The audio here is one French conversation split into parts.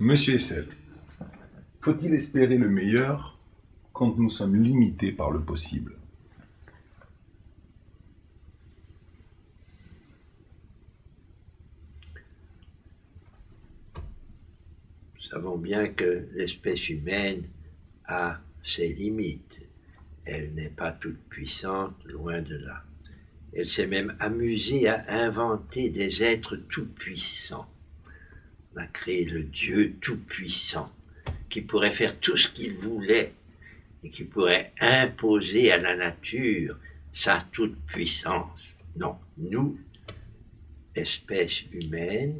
Monsieur Essel, faut-il espérer le meilleur quand nous sommes limités par le possible? Nous savons bien que l'espèce humaine a ses limites. Elle n'est pas toute puissante, loin de là. Elle s'est même amusée à inventer des êtres tout-puissants. On a créé le Dieu tout-puissant, qui pourrait faire tout ce qu'il voulait et qui pourrait imposer à la nature sa toute-puissance. Non, nous, espèce humaine,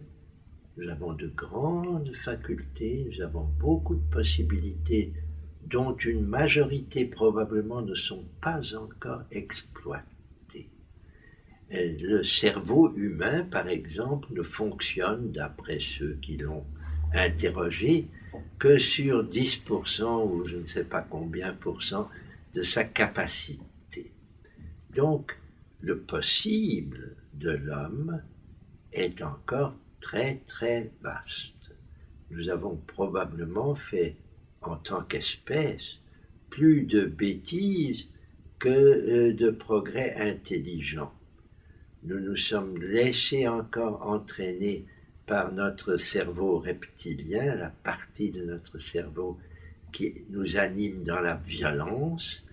nous avons de grandes facultés, nous avons beaucoup de possibilités dont une majorité probablement ne sont pas encore exploitées. Le cerveau humain, par exemple, ne fonctionne, d'après ceux qui l'ont interrogé, que sur 10% ou je ne sais pas combien % de sa capacité. Donc, le possible de l'homme est encore très très vaste. Nous avons probablement fait, en tant qu'espèce, plus de bêtises que de progrès intelligents. Nous nous sommes laissés encore entraîner par notre cerveau reptilien, la partie de notre cerveau qui nous anime dans la violence.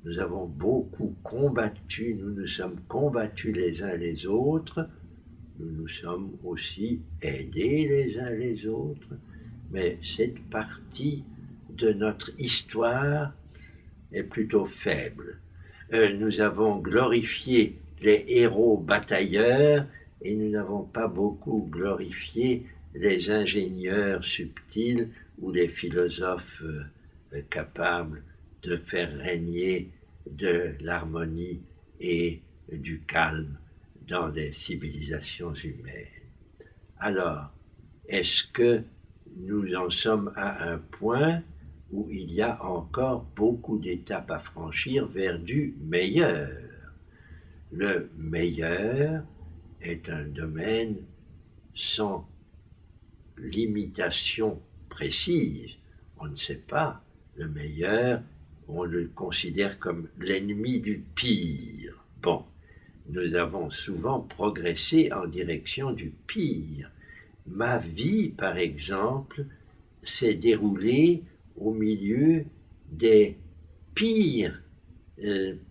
Nous avons beaucoup combattu, nous nous sommes combattus les uns les autres, nous nous sommes aussi aidés les uns les autres, mais cette partie de notre histoire est plutôt faible. Nous avons glorifié les héros batailleurs et nous n'avons pas beaucoup glorifié les ingénieurs subtils ou les philosophes capables de faire régner de l'harmonie et du calme dans les civilisations humaines. Alors, est-ce que nous en sommes à un point où il y a encore beaucoup d'étapes à franchir vers du meilleur? Le meilleur est un domaine sans limitation précise. On ne sait pas. Le meilleur, on le considère comme l'ennemi du pire. Bon, nous avons souvent progressé en direction du pire. Ma vie, par exemple, s'est déroulée au milieu des pires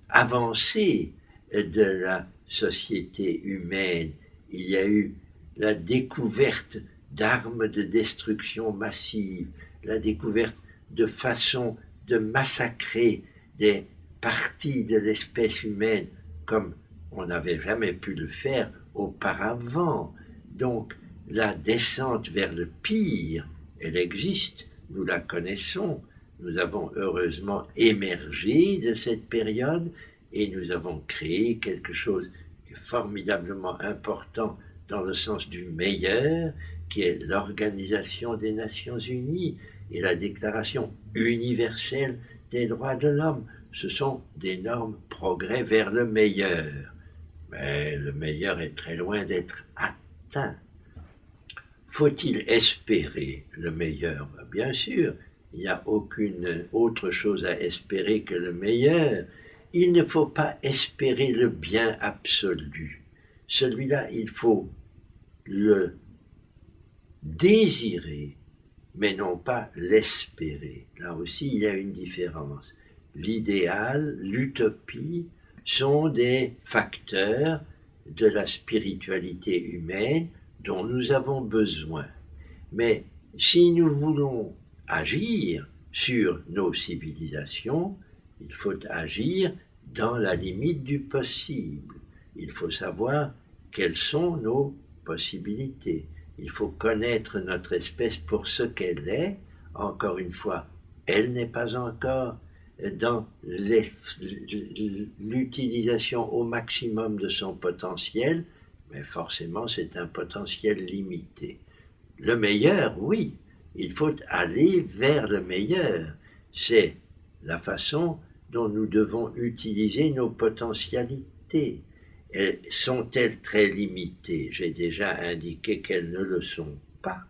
avancées de la société humaine. Il y a eu la découverte d'armes de destruction massive, la découverte de façons de massacrer des parties de l'espèce humaine comme on n'avait jamais pu le faire auparavant. Donc, la descente vers le pire, elle existe, nous la connaissons. Nous avons heureusement émergé de cette période et nous avons créé quelque chose de formidablement important dans le sens du meilleur, qui est l'Organisation des Nations Unies et la Déclaration universelle des droits de l'homme. Ce sont d'énormes progrès vers le meilleur. Mais le meilleur est très loin d'être atteint. Faut-il espérer le meilleur? Bien sûr, il n'y a aucune autre chose à espérer que le meilleur. Il ne faut pas espérer le bien absolu. Celui-là, il faut le désirer, mais non pas l'espérer. Là aussi, il y a une différence. L'idéal, l'utopie sont des facteurs de la spiritualité humaine dont nous avons besoin. Mais si nous voulons agir sur nos civilisations, il faut agir dans la limite du possible. Il faut savoir quelles sont nos possibilités. Il faut connaître notre espèce pour ce qu'elle est. Encore une fois, elle n'est pas encore dans l'utilisation au maximum de son potentiel, mais forcément c'est un potentiel limité. Le meilleur, oui, il faut aller vers le meilleur. C'est la façon dont nous devons utiliser nos potentialités. Sont-elles très limitées? J'ai déjà indiqué qu'elles ne le sont pas.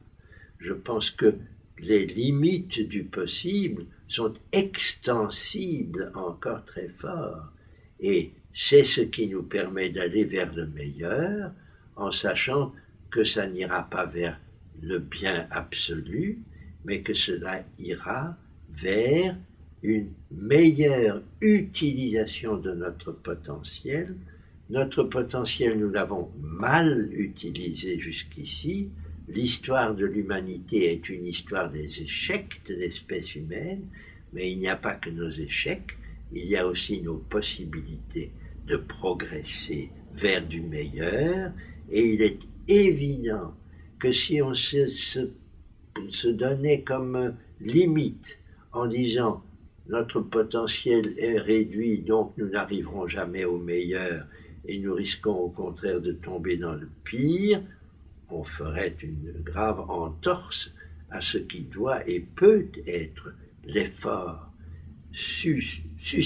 je pense que les limites du possible sont extensibles encore très fort. Et c'est ce qui nous permet d'aller vers le meilleur, en sachant que ça n'ira pas vers le bien absolu, mais que cela ira vers une meilleure utilisation de notre potentiel. Notre potentiel, nous l'avons mal utilisé jusqu'ici. L'histoire de l'humanité est une histoire des échecs de l'espèce humaine, mais il n'y a pas que nos échecs, il y a aussi nos possibilités de progresser vers du meilleur, et il est évident que si on se donnait comme limite en disant notre potentiel est réduit, donc nous n'arriverons jamais au meilleur et nous risquons au contraire de tomber dans le pire, on ferait une grave entorse à ce qui doit et peut être l'effort suscité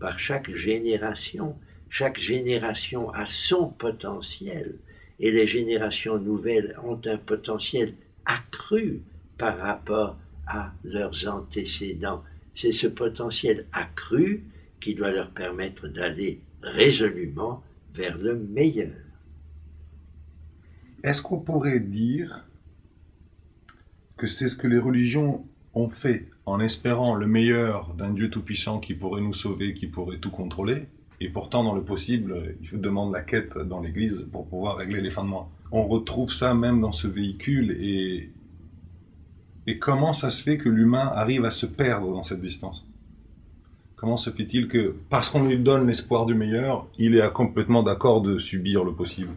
par chaque génération. Chaque génération a son potentiel et les générations nouvelles ont un potentiel accru par rapport à leurs antécédents. C'est ce potentiel accru qui doit leur permettre d'aller résolument vers le meilleur. Est-ce qu'on pourrait dire que c'est ce que les religions ont fait en espérant le meilleur d'un Dieu tout-puissant qui pourrait nous sauver, qui pourrait tout contrôler, et pourtant dans le possible, il demande la quête dans l'Église pour pouvoir régler les fins de mois. On retrouve ça même dans ce véhicule, et comment ça se fait que l'humain arrive à se perdre dans cette distance? Comment se fait-il que, parce qu'on lui donne l'espoir du meilleur, il est complètement d'accord de subir le possible?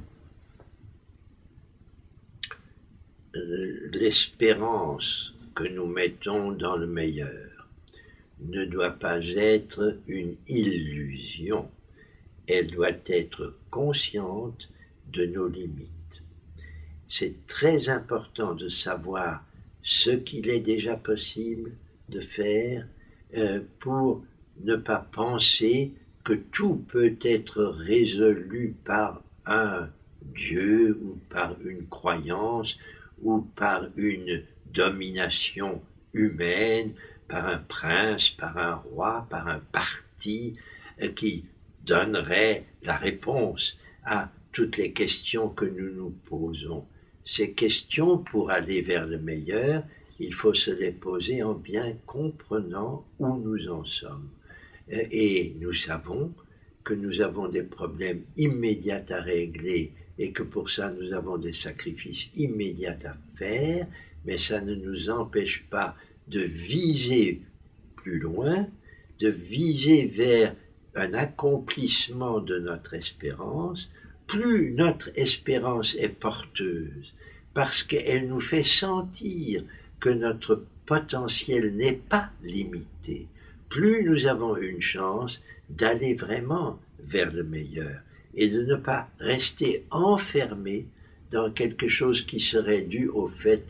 L'espérance que nous mettons dans le meilleur ne doit pas être une illusion. Elle doit être consciente de nos limites. C'est très important de savoir ce qu'il est déjà possible de faire pour ne pas penser que tout peut être résolu par un Dieu ou par une croyance ou par une domination humaine, par un prince, par un roi, par un parti qui donnerait la réponse à toutes les questions que nous nous posons. Ces questions, pour aller vers le meilleur, il faut se les poser en bien comprenant où nous en sommes. Et nous savons que nous avons des problèmes immédiats à régler et que pour ça nous avons des sacrifices immédiats à faire, mais ça ne nous empêche pas de viser plus loin, de viser vers un accomplissement de notre espérance. Plus notre espérance est porteuse, parce qu'elle nous fait sentir que notre potentiel n'est pas limité, plus nous avons une chance d'aller vraiment vers le meilleur et de ne pas rester enfermés dans quelque chose qui serait dû au fait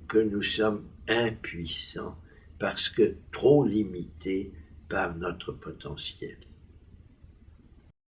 que nous sommes impuissants parce que trop limités par notre potentiel.